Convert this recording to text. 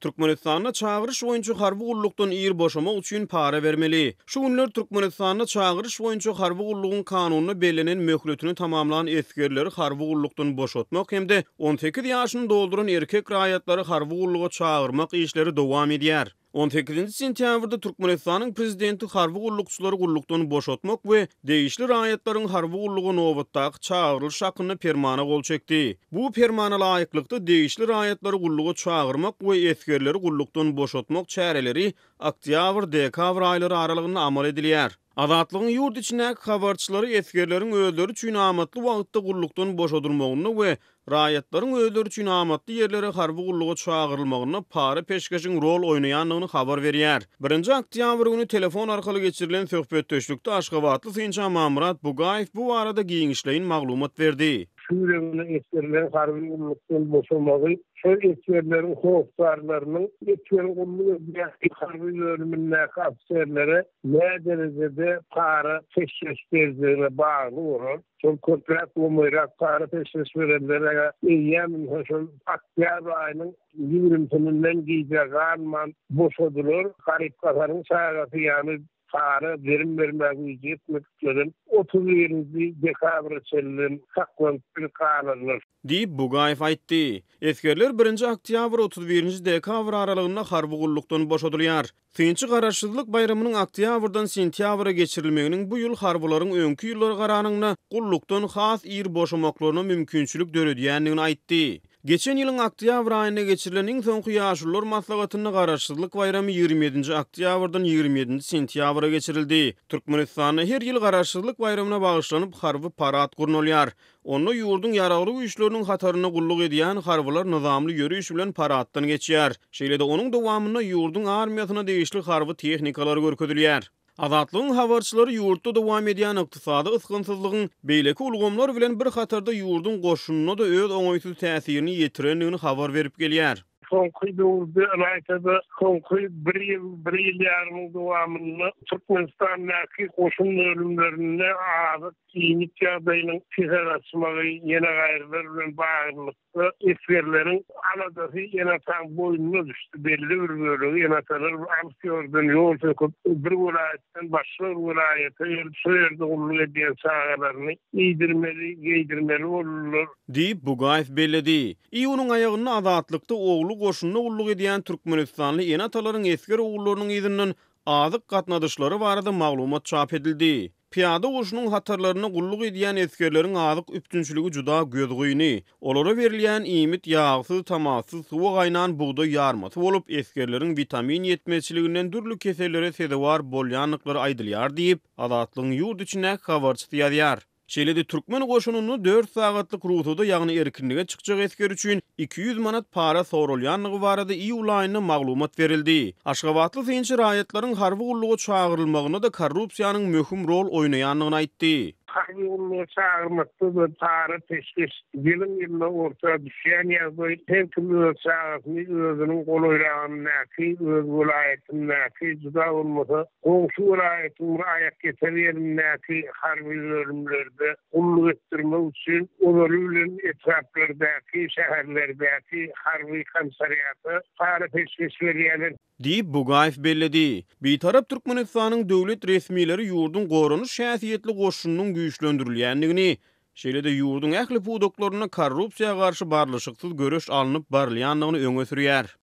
Türkmenistana çağırış boýunça harby gullukdan ýer boşamak üçin para bermeli. Şu günler Türkmenistana çağırış boýunça harby gullugyň kanunyna belenen möhletini tamamlanan eskerleri harby gullukdan boşatmak hemde 18 ýaşyny dolduran erkek raýatlary harby gulluga çağırmak işleri dowam edýär. 18 sentýabrda Türkmenistanyň prezidenti harby gullukçylary gullukdan boşatmak we değişli raýatlaryň harby gullugy nowatdaky çağırylş hakyna permana gol çekdi. Bu permana laýyklykda değişli raýatlary gulluga çağırmak we eskerleri gullukdan boşatmak çäreleri oktyabr-dekabr aýlary aralygynda amal edilýär. Azatlygyň ýurt içindäki habarçylary eskerleriň özleri üçin amatly wagtda gullukdan boşadylmagyny we raýatlaryň özleri üçin amatly ýerlere harby gulluga çağırylmagyna para peşkeşiň rol oýnaýanlygyny habar berýär. 1 oktyabr güni telefon arkaly geçirilen söhbetdeşlikde Aşgabatly Synça Mamrat Bugaýew bu arada giňişleýin maglumat berdi. Sürevine eskerlerin harbi gullukdan boşalmagy, şol eskerlerin howpsarlarynyň eskerin gullugy harbi bölümindäki aserlere ne derejede para teşkil berdiğine bağlı bolar. Şol kontrat bolmaýrak para teşkil berenlere ýa-ni şol oktyabr aýynyň 20-sinden giýjägan boşadylar. Garyp gazaryň saýaty ýa-ni para verim vermägi ýetmek üçin 31 dekabr çellen saklanyp kalýarlar. Diýip Bugaýew aýtdy. Eskerler 1 oktyabr 31 dekabr aralygynda harby gullukdan boşadylýar. Synçy garaşsyzlyk baýramynyň oktyabrdan sentýabra geçirilmeginiň bu ýyl harbylaryň öňki ýyllar garanyňda gullukdan has ýer boşamaklaryna mümkinçilik döredýändigini aýtdy. Geçen ýylyň oktyabr aýynda geçirilen iň soňky ýaşullar maslahatyny garaşsyzlyk baýramy 27 oktyabrdan 27 sentýabra geçirildi. Türkmenistanda her ýyl garaşsyzlyk baýramyna bagyşlanyp harby parat gurnulýar. Onu ýurdun ýaragly güýçleriniň hataryna gulluk edýän harbylar nizamly ýörüş bilen paratdan geçýär. Şeýle-de onuň dowamyna ýurdun armiýasyna degişli harby tehnikalar görkezilýär. Azatlygyň habarçylary ýurtda dowam edýän ykdysady ysgynsyzlygyň beýleki ulgamlar bilen bir hatarda ýurdun goşunyna da öz oňaýsyz täsirini ýetirendigini habar berip gelýär. Soňky döwürde Amerikada soňky bir ýyl ýarymyň dowamyny Türkmenistanyň goşun bölümlerinde azyk klinik ýagdaýynyň psihiatryny ýene gaýrlar bilen baglykda eskerleriň aladasy ýene taň boýnuna düşdi. Belli bir bölegi ýene tanar amsiýordan ýol çekip bir welaýetden başga bir welaýete ýerde gulluk edýän sagalaryny ýedirmeli bolurlar. Diýip Bugaýew belledi. Iýunyň aýagyny azatlykda oglu goşunyna gulluk edýän Türkmenistanly ýene atalaryň esker ogullarynyň ýyzynyň azyk gatnadyşlary barada maglumat çap edildi. Piyada goşunyň hatarlaryna gulluk edýän eskerleriň azyk üptünçiligi juda gözgüýni. Olara berilýän iýmit ýagsyz, tamasyz, suwa gaýnan buğday ýarmasy bolup eskerleriň vitamin ýetmezçiliginden dürli kesellere sebäp bolýanlyklary aýdylýar diýip Azatlygyň ýurt içindäki habarçy ýazýar. Şeýle-de türkmen goşunyny 4 sagatlyk ruhda ýagny erkinlige çykjak esker üçin 200 manat para sorulýanlygy barada iý ulaýyna maglumat berildi. Aşgabatly synçy raýatlaryň harby gulluga çağırylmagyna da korrupsiýanyň möhüm rol oýnaýanlygyny aýtdy. Harbi gulluga çağırmakda da para teşkil ýylyna orta düşýän ýagdaý hem kimde çağırmy özüniň golaýranyňky öz welaýetiniňki juda bolmasa goňşy welaýetyň aýak getirýänliňki harbi bölümlerde gulluk etdirmek üçin olary bilen etraplardaky şäherlerdäki harbi komisariýaty para teşkil berýärler. Diýip Bugaýew belledi. Bitarap Türkmenistanyň döwlet resmiýetleri ýurdun gorunuş şäsiýetli goşunynyň güýçlendirilýändigini, şeýle-de ýurdun ähli pudoklaryna korrupsiýaga garşy barlyşyksyz göreş alınıp barylýanlygyny öňe sürýär.